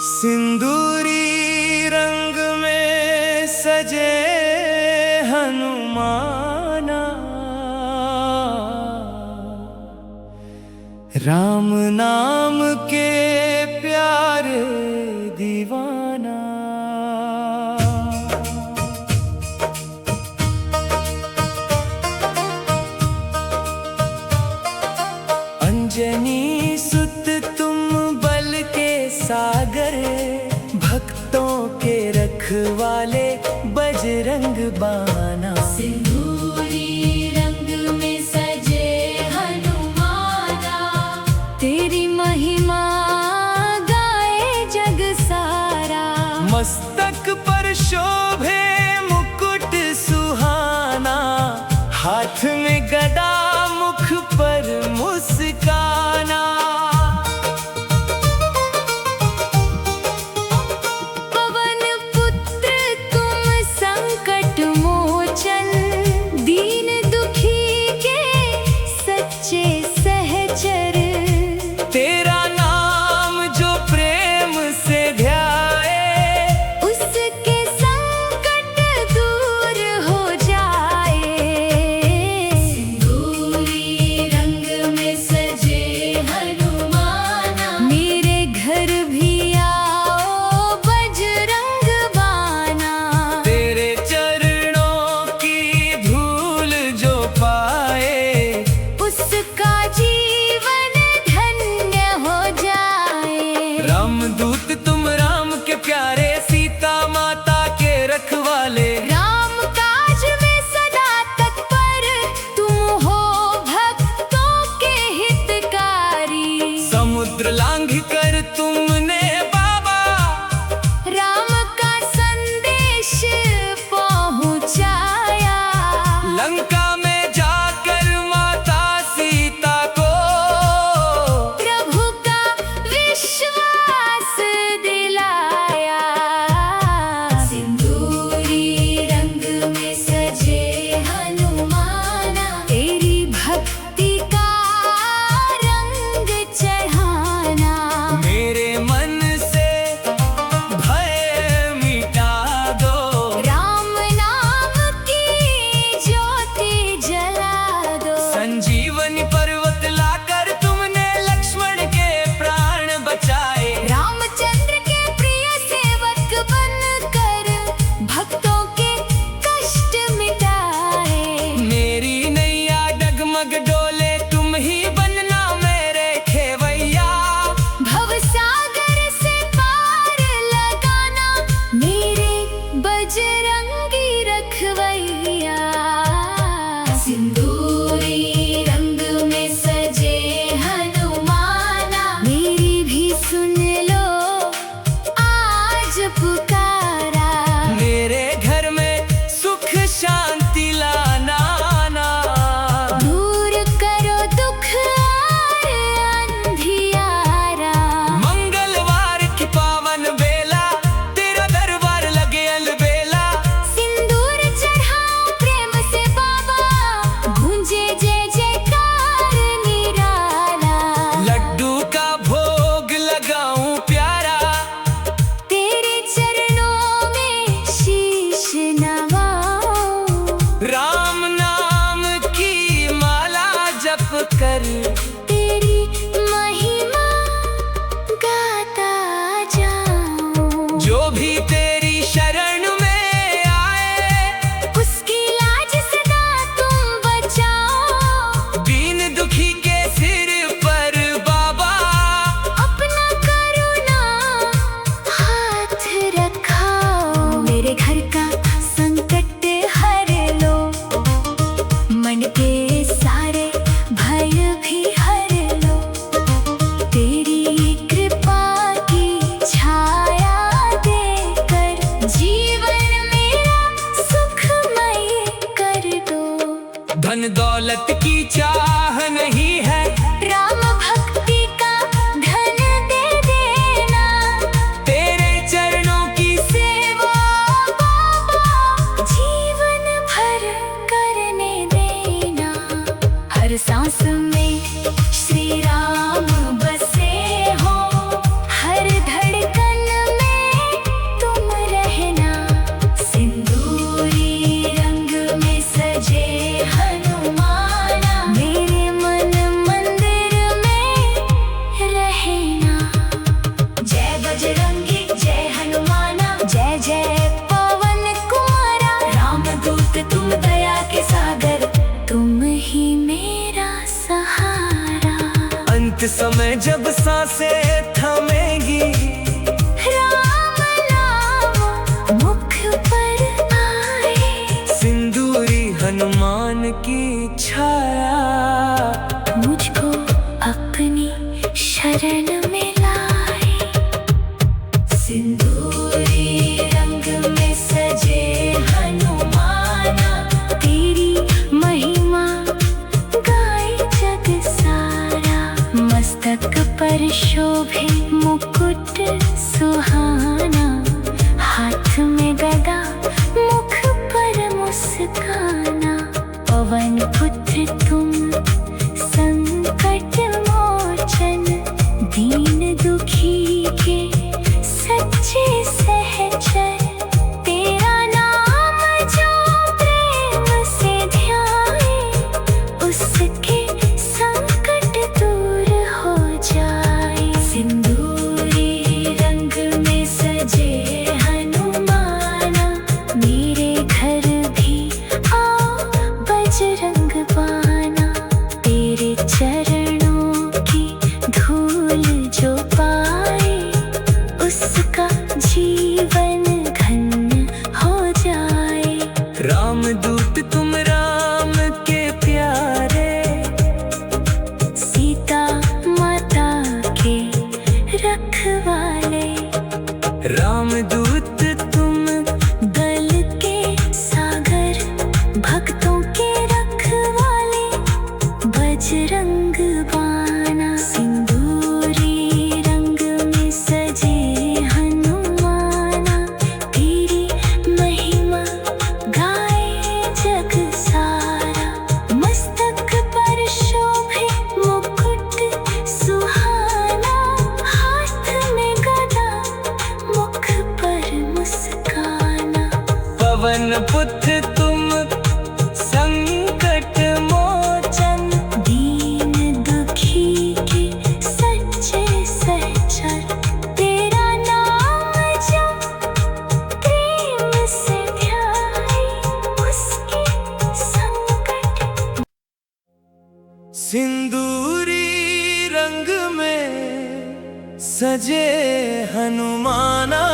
सिंदूरी रंग में सजे हनुमाना, राम नाम के प्यारे दीवाना। अंजनी सुत तुम बल के सागर, भक्तों के रखवाले बजरंग बाना। सिंदूरी रंग में सजे हनुमाना, तेरी महिमा गाए जग सारा। मस्तक पर शोभे मुकुट सुहाना, हाथ में गदा मुख पर मुस्काना। पवन पुत्र तुम संकट मोचन, दीन दुखी के सच्चे सहचर। तेरा नाम जो प्रेम से ध्याए, उसके संकट दूर हो जाए। सिंदूरी रंग में सजे हनुमाना, मेरे घर भी आओ बजरंग बाना। तेरे चरणों की धूल जो पाए, उसका जीवन धन्य हो जाए। रामदूत तुम राम के प्यारे, सीता माता के रखवाले। राम काज में सदा तत्पर, तुम हो भक्तों के हितकारी। समुद्र लांघ कर तुमने बाबा, राम का संदेश पहुंचाया। लंका में जाकर माता सीता को प्रभु का विश्वास दिलाया। सिंदूरी रंग में सजे हनुमाना, तेरी भक्ति का रंग चढ़ाना। मेरे मन से भय मिटा दो, राम नाम की ज्योति जला दो। संजीवनी पर्वत लाकर तुमने लक्ष्मण के प्राण बचाए। रामचंद्र के प्रिय सेवक बनकर भक्तों के कष्ट मिटाए। मेरी नैया डगमग डोले, तुम ही बनना मेरे खेवैया। भवसागर से पार लगाना, मेरे बजरंगी रखवैया। सिंदूरी रंग में सजे हनुमाना, मेरी भी सुन लो आज पुकारा। मेरे घर में सुख शांति लाना ना, दूर करो दुख और अंधियारा। मंगलवार की पावन बेला, तेरा दरबार लगे अलबेला। सिंदूर चढ़ाओ प्रेम से बाबा, गूंजे जय जयकार निराला। लड्डू का भोग लगाऊं प्यारा, तेरे चरणों में शीश नवाऊं। राम नाम की माला जप कर, तेरी महिमा गाता जाऊं। जो भी तेरी शरण में आए, उसकी लाज सदा तुम बचाओ। दीन दुखी के सिर पर बाबा अपना करुणा हाथ रखाओ। मेरे घर का संकट हर लो, मन के सारे भय भी हर लो। तेरी कृपा की छाया देकर जीवन मेरा सुखमय कर दो। धन दौलत की चाह नहीं है, राम भक्ति का धन दे देना। तेरे चरणों की सेवा बाबा जीवन भर करने देना। हर सांस में श्री राम बसे हो, हर धड़कन ही मेरा सहारा। अंत समय जब सांसें थमेगी, राम नाम मुख पर आए, सिंदूरी हनुमान की छाया मुझको अपनी शरण में लाए। सिंदूरी रंग में सजे हनुमाना, तेरी महिमा गाए जग सारा। मस्तक पर शोभे मुकुट सुहाना, हाथ में गदा मुख पर मुस्काना। पवन पुत्र तुम संकट मोचन, दीन दुखी के सच्चे सहचर। तेरा नाम जो प्रेम से ध्याए, उसके संकट दूर हो जाए। सिंदूरी रंग में सजे हनुमाना, मेरे घर भी आओ बजरंग बाना। तेरे चरणों की धूल जो पाए, उसका जीवन धन्य हो जाए। रामदूत तुम राम के प्यारे, सीता माता के रखवाले। रामदूत तुम दल के सागर, भक्तों के रखवाले। बजरंग बाना, सिंदूरी रंग में सजे हनुमाना, तेरी महिमा गाए जग सारा। मस्तक पर शोभे मुकुट सुहाना, हाथ में गदा मुख पर मुस्काना। पवन पुत्र तुम संकट मोचन, दीन दुखी के सच्चे सहचर। तेरा नाम जो प्रेम से ध्याए, उसके संकट। सिंदूरी रंग में सजे हनुमाना,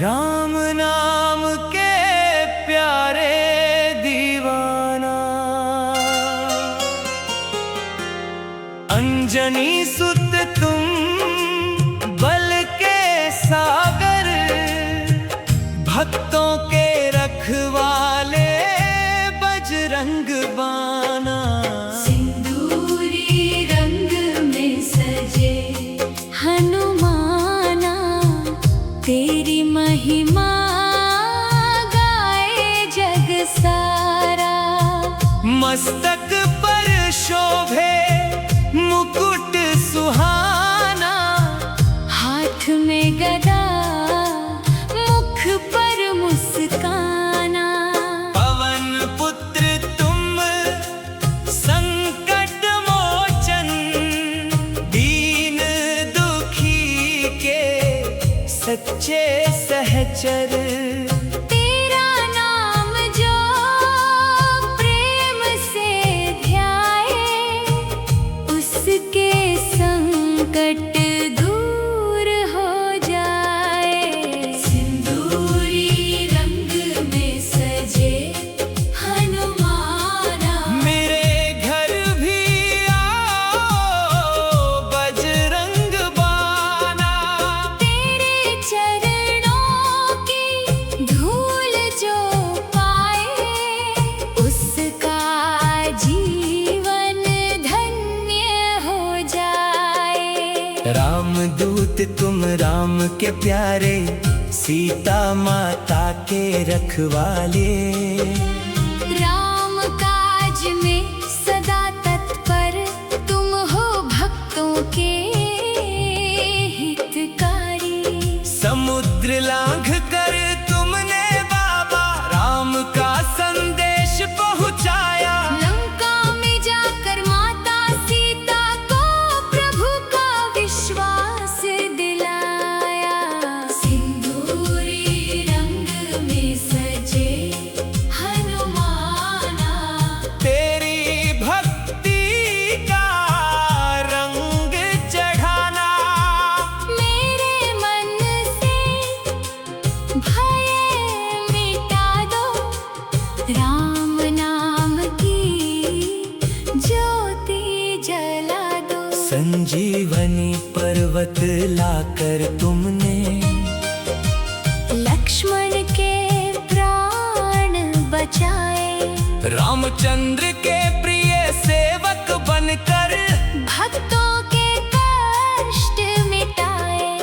राम नाम के प्यारे दीवाना। अंजनी सुत तुम बल के सागर, भक्तों के रखवाले बजरंग बाना। सिंदूरी रंग में सजे हनुमाना, तेरी महिमा गाए जग सारा। मस्तक पर शोभे मुकुट सुहाना, हाथ में गदा मुख पर मुस्काना। पवन पुत्र तुम संकट मोचन, दीन दुखी के सच्चे सहचर। तेरा नाम जो प्रेम से ध्याए, उसके संकट दूर हो जाए। सिंदूरी रंग में सजे हनुमाना, मेरे घर भी आओ बजरंग बाना। तेरे चरणों की धूल जो पाए, उसका जीवन धन्य हो जाए। रामदूत तुम राम के प्यारे, सीता माता के रखवाले। राम काज में सदा तत्पर, तुम हो भक्तों के हितकारी। समुद्र लांघ कर तुमने बाबा राम का संदेश पहुंचाया। लंका में जाकर माता सीता को प्रभु का विश्वास दिलाया। सिंदूरी रंग में सजे बतलाकर तुमने लक्ष्मण के प्राण बचाए। रामचंद्र के प्रिय सेवक बनकर भक्तों के कष्ट मिटाए।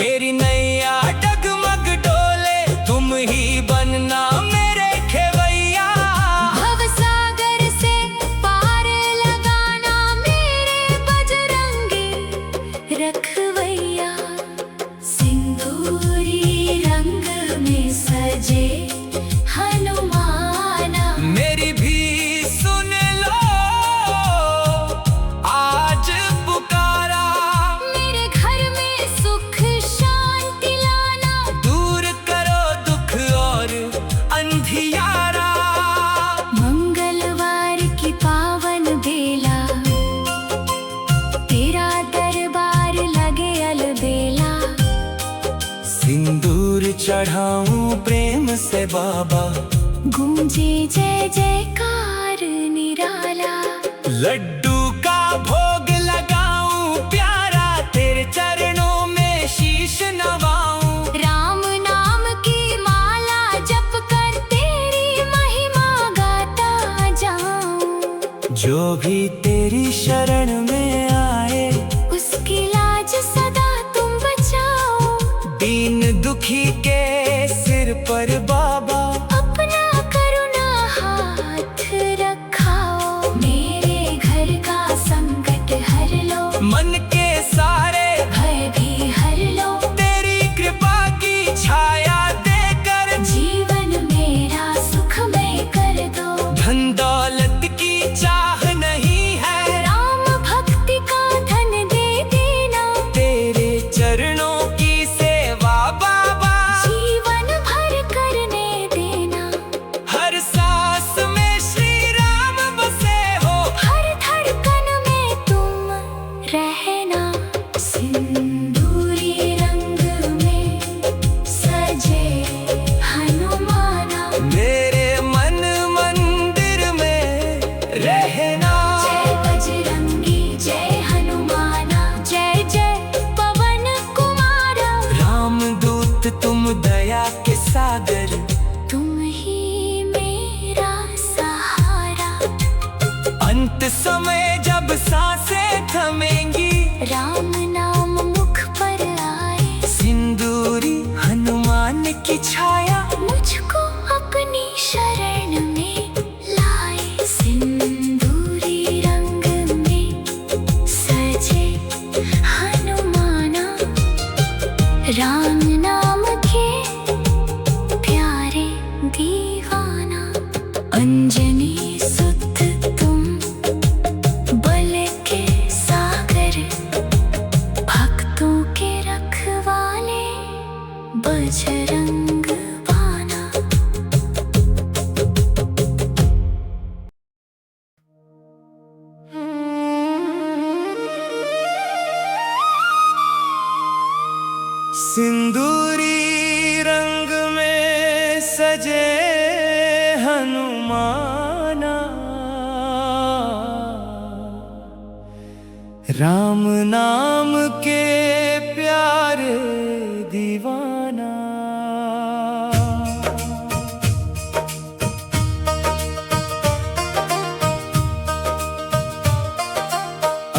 मेरी नैया डगमग डोले, तुम ही बनना मेरे खेवैया। भवसागर से पार लगाना मेरे बजरंगी रखवैया। सिंदूरी रंग में सजे हनुमाना, मेरी भी सुन लो आज पुकारा। मेरे घर में सुख शांति लाना, दूर करो दुख और अंधियारा। मंगलवार की पावन बेला, तेरा दरबार लगे अलबेला। सिंदूर चढ़ाऊं प्रेम से बाबा, गूंजे जय जयकार निराला। लड्डू का भोग लगाऊं प्यारा, तेरे चरणों में शीश नवाऊं। राम नाम की माला जप कर तेरी महिमा गाता जाऊं। जो भी तेरी शरण में आए, उसकी लाज सदा तुम बचाओ। दीन दुखी के सिर पर बाबा अपना करुणा हाथ रखाओ। मेरे घर का संकट हर लो, मन के सारे भय भी हर लो। तेरी कृपा की छाया देकर जीवन मेरा सुखमय कर दो। धन दौलत की चाह नहीं है, राम भक्ति का धन दे देना। तेरे चरणों की सेवा बाबा जीवन भर करने देना। हर सांस में श्री राम बसे हो, हर धड़कन में तुम रहना। सिंदूरी रंग में सजे हनुमाना, मेरे मन मंदिर में रहना। जय बजरंगी जय हनुमाना, जय जय पवन कुमारा। रामदूत तुम दया के सागर, तुम ही मेरा सहारा। अंत समय जब सांसें थमेंगी, राम नाम मुख पर आए। सिंदूरी हनुमान की छाया मुझको अपनी शरण में लाए। सिंदूरी रंग में सजे हनुमाना, राम नाम के प्यारे दीवाना। अंजनी सुत तुम बल के सागर, भक्तों के रखवाले बजरंग बाना। सिंदूरी रंग में सजे हनुमाना, राम नाम के प्यारे दीवाना।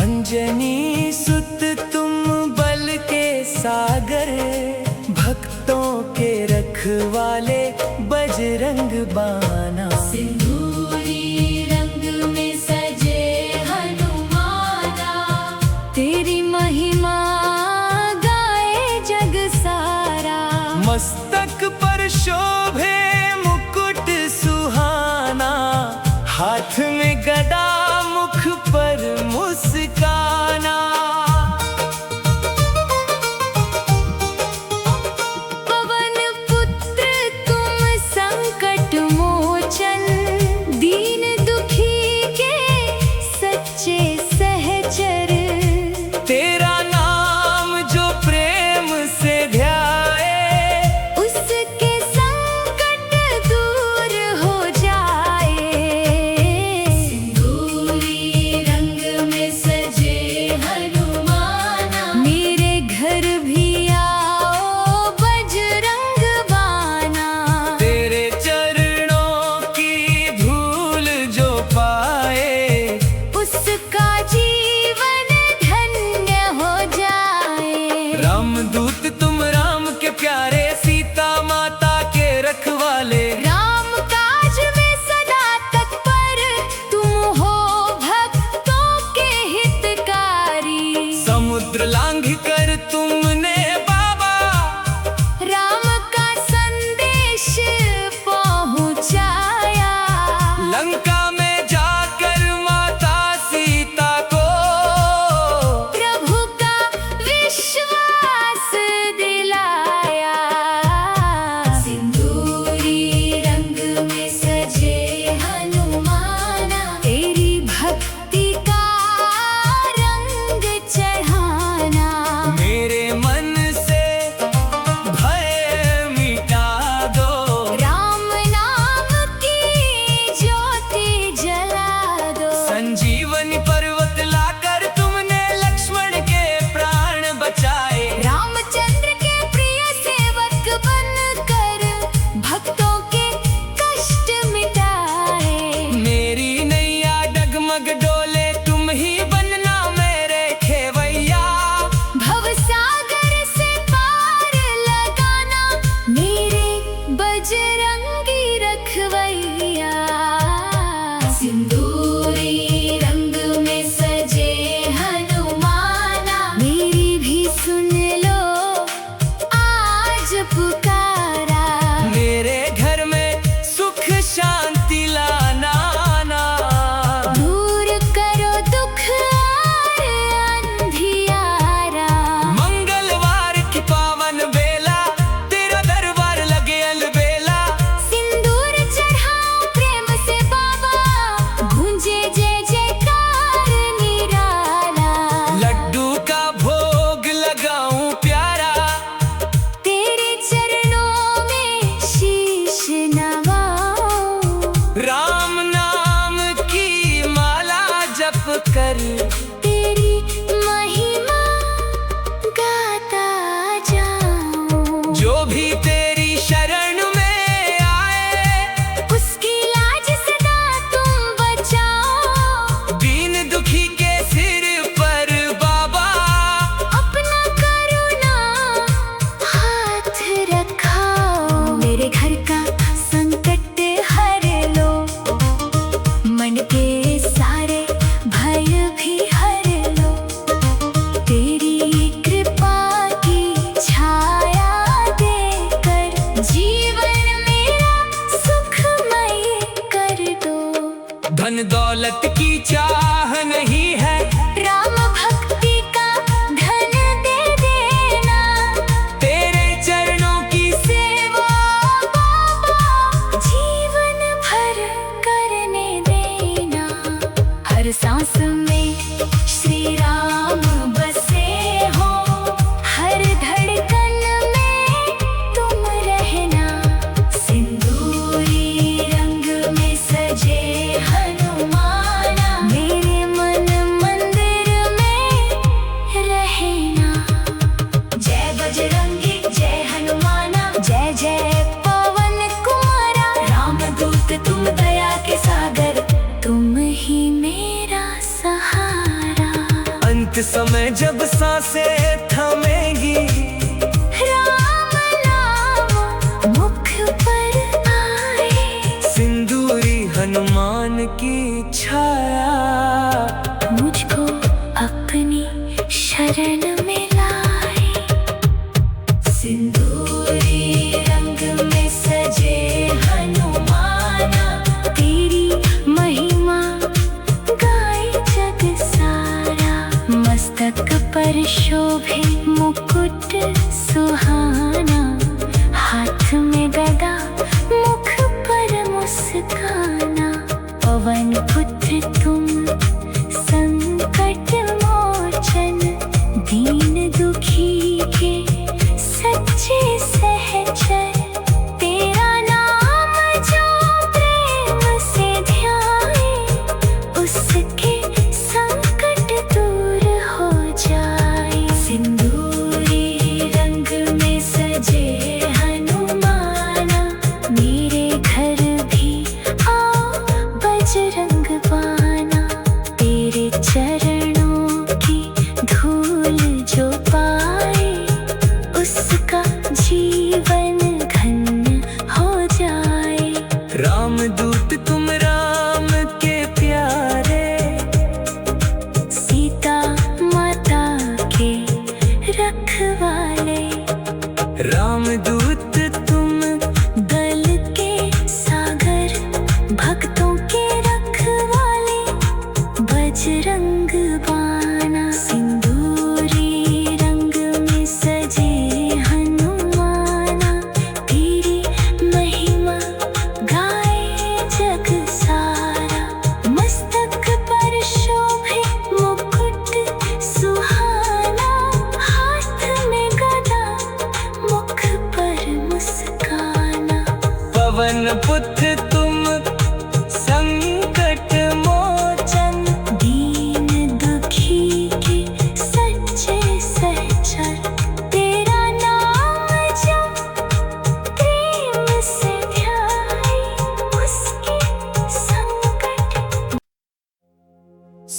अंजनी सुत तुम बल के सागर, भक्तों के रखवाले बजरंग बाना। सिंदूरी रंग में सजे हनुमाना, तेरी महिमा गाए जग सारा। मस्तक पर शोभे मुकुट सुहाना, हाथ में गदा मुख पर मुस्काना। पवन पुत्र तुम संकट मोचन, बचाया। लंका में जाकर माता सीता को प्रभु का विश्वास दिलाया। सिंदूरी रंग में सजे हनुमाना, तेरी भक्ति का रंग चढ़ाना। मेरे मन से भय मिटा दो, राम नाम की ज्योति जला दो। संजीवनी पर्वत लाकर तुमने लक्ष्मण के प्राण बचाए। रामचंद्र के प्रिय सेवक बनकर भक्तों के कष्ट मिटाए। मेरी नैया डगमग डोले, तुम ही बनना मेरे खेवैया। भवसागर से पार लगाना, मेरे बजरंगी रखवैया। सिंदूरी रंग में सजे हनुमाना, मेरी भी सुन लो आज पुकारा। मेरे घर में सुख शांति लाना ना। दूर करो दुख और अंधियारा। मंगलवार की पावन बेला, तेरा दरबार लगे अलबेला। सिंदूर चढ़ाओ प्रेम से बाबा, गूंजे जय जयकार निराला। लड्डू का भोग लगाऊं प्यारा, तेरे चरणों में शीश नवाऊं। राम नाम की माला जप कर तेरी महिमा गाता जाऊं। जो भी तेरी शरण में आए, उसकी लाज सदा तुम बचाओ। दीन दुखी के सिर पर बाबा अपना करुणा हाथ रखाओ। मेरे घर का संकट हर लो, मन के सारे भय भी हर लो। तेरी कृपा की छाया देकर जीवन मेरा सुखमय कर दो। धन दौलत की चाह नहीं है, राम भक्ति का धन दे देना। तेरे चरणों की सेवा बाबा जीवन भर करने देना। हर सांस में श्री राम बसे हो, हर धड़कन में तुम रहना। सिंदूरी रंग में सजे हनुमाना, मेरे मन मंदिर में रहना। जय बजरंगी जय हनुमाना, जय जय पवन कुमारा। रामदूत तुम दया के सागर, तुम ही मेरा सहारा। अंत समय जब सांसें थमेगी, राम नाम मुख पर आए। सिंदूरी हनुमान की छाया मुझको अपनी शरण में लाए। सिंदूरी रंग में सजे हनुमाना, तेरी महिमा गाए जग सारा। मस्तक पर शोभे मुकुट सुहाना, हाथ में गदा मुख पर मुस्काना। पवन पुत्र तुम संकट मोचन, दीन दुखी के सच्चे सहचर। तेरा नाम जो प्रेम से ध्याए, उसके संकट दूर हो जाए। सिंदूरी रंग में सजे हनुमाना, मेरे घर भी आओ बजरंग बाना। तेरे चरणों की धूल जो पाए, उसका जीवन धन्य हो जाए। रामदूत तुम राम के प्यारे, सीता माता के रखवाले। रामदूत तुम दल के सागर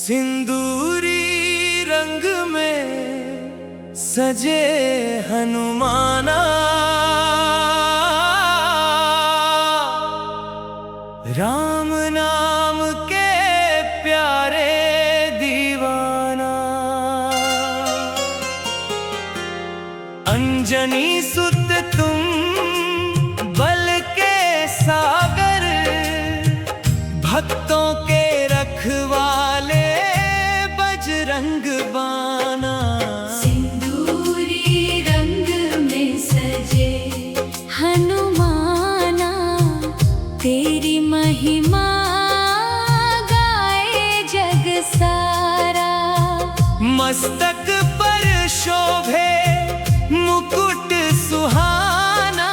सिंदूरी रंग में सजे हनुमाना, राम नाम के प्यारे दीवाना। अंजनी सुत तुम बल के सागर, भक्तों के रखवाले बजरंग बाना। सिंदूरी रंग में सजे हनुमाना, तेरी महिमा गाए जग सारा। मस्तक पर शोभे मुकुट सुहाना,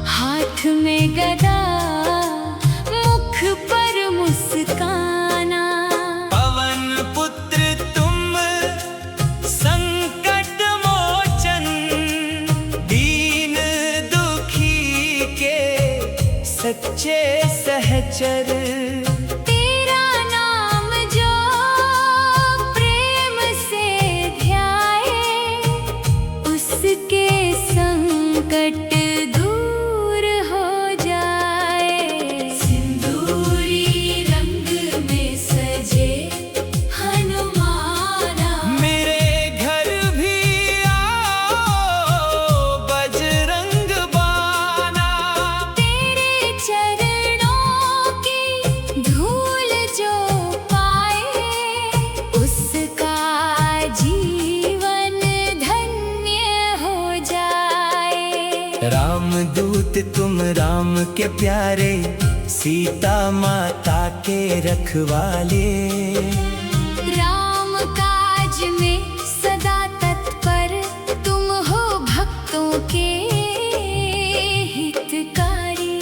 हाथ में गदा मुख पर मुस्काना। पवन पुत्र तुम संकट मोचन, दीन दुखी के सच्चे सहचर। तेरा नाम जो प्रेम से ध्याए, उसके संकट दूर हो जाए। सिंदूरी रंग में सजे हनुमाना, मेरे घर भी आओ बजरंग बाना। तेरे चरणों की धूल जो पाए, उसका जीवन धन्य हो जाए। रामदूत तुम राम के प्यारे, सीता माता के रखवाले। राम काज में सदा तत्पर, तुम हो भक्तों के हितकारी।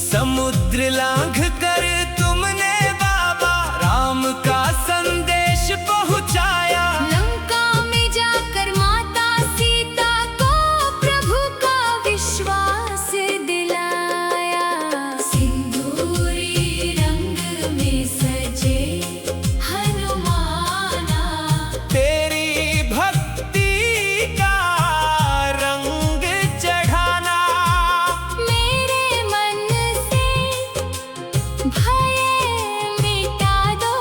समुद्र लांघ कर तुमने बाबा राम का संदेश पहुंचाया। लंका में जाकर माता सीता को प्रभु का विश्वास दिलाया। सिंदूरी रंग में सजे हनुमाना, तेरी भक्ति का रंग चढ़ाना। मेरे मन से भय मिटा दो,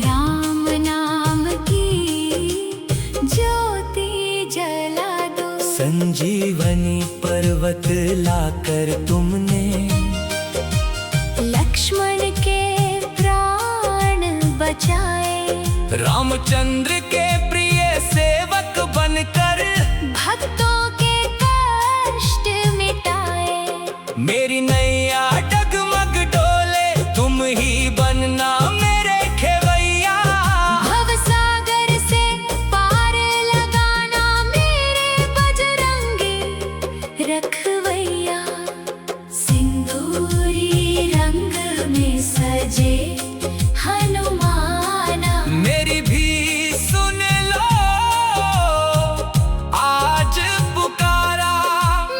राम नाम की ज्योति जला दो। संजीवनी पर्वत लाकर तुमने लक्ष्मण के प्राण बचाए। रामचंद्र के प्रिय सेवक बनकर भक्तों के कष्ट मिटाए। मेरी नैया डगमग डोले, तुम ही बनना मेरे खेवैया। भवसागर से पार लगाना, मेरे बजरंगी रखवैया। सिंदूरी रंग में सजे हनुमाना, मेरी भी सुन लो आज पुकारा।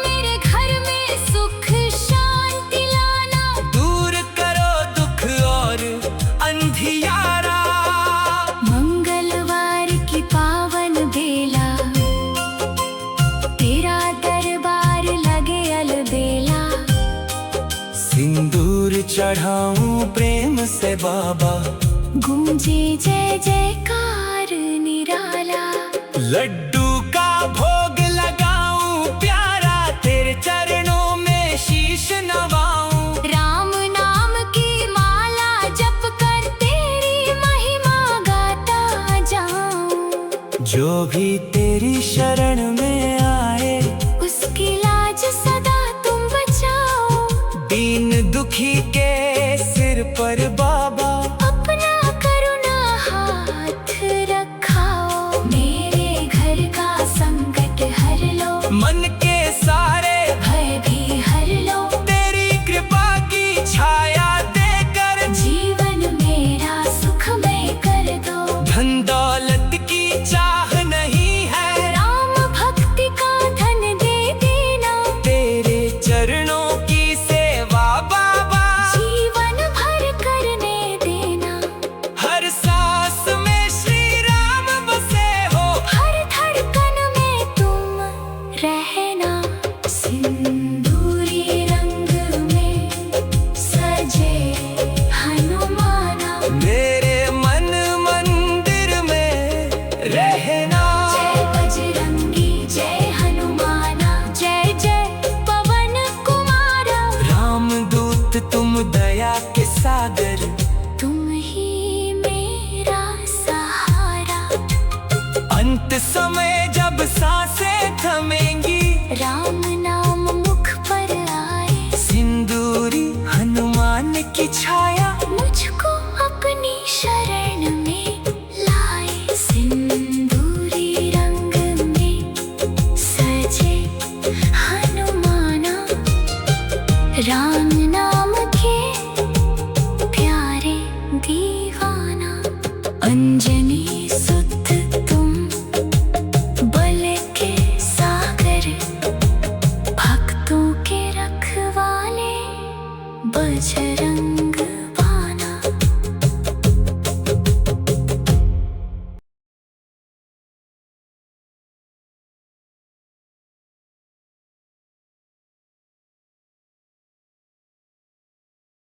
मेरे घर में सुख शांति लाना। दूर करो दुख और अंधियारा। मंगलवार की पावन बेला, तेरा दरबार लगे अलबेला। सिंदूर चढ़ाऊं प्रेम से बाबा, गूंजे जय जयकार निराला। लड्डू का भोग लगाऊं प्यारा, तेरे चरणों में शीश नवाऊं। राम नाम की माला जप कर तेरी महिमा गाता जाऊं। जो भी तेरी शरण में आए, उसकी लाज सदा तुम बचाओ। दीन दुखी के सिर पर बाबा अपना करुणा हाथ रखाओ। मेरे घर का संकट हर लो, मन के सारे भय भी हर लो। तेरी कृपा की छाया देकर जीवन मेरा सुखमय कर दो। धन दौलत की चाह नहीं है, राम भक्ति का दया के सागर, तुम ही मेरा सहारा। अंत समय जब सांसें थमेंगी, राम नाम मुख पर आए, सिंदूरी हनुमान की छाया।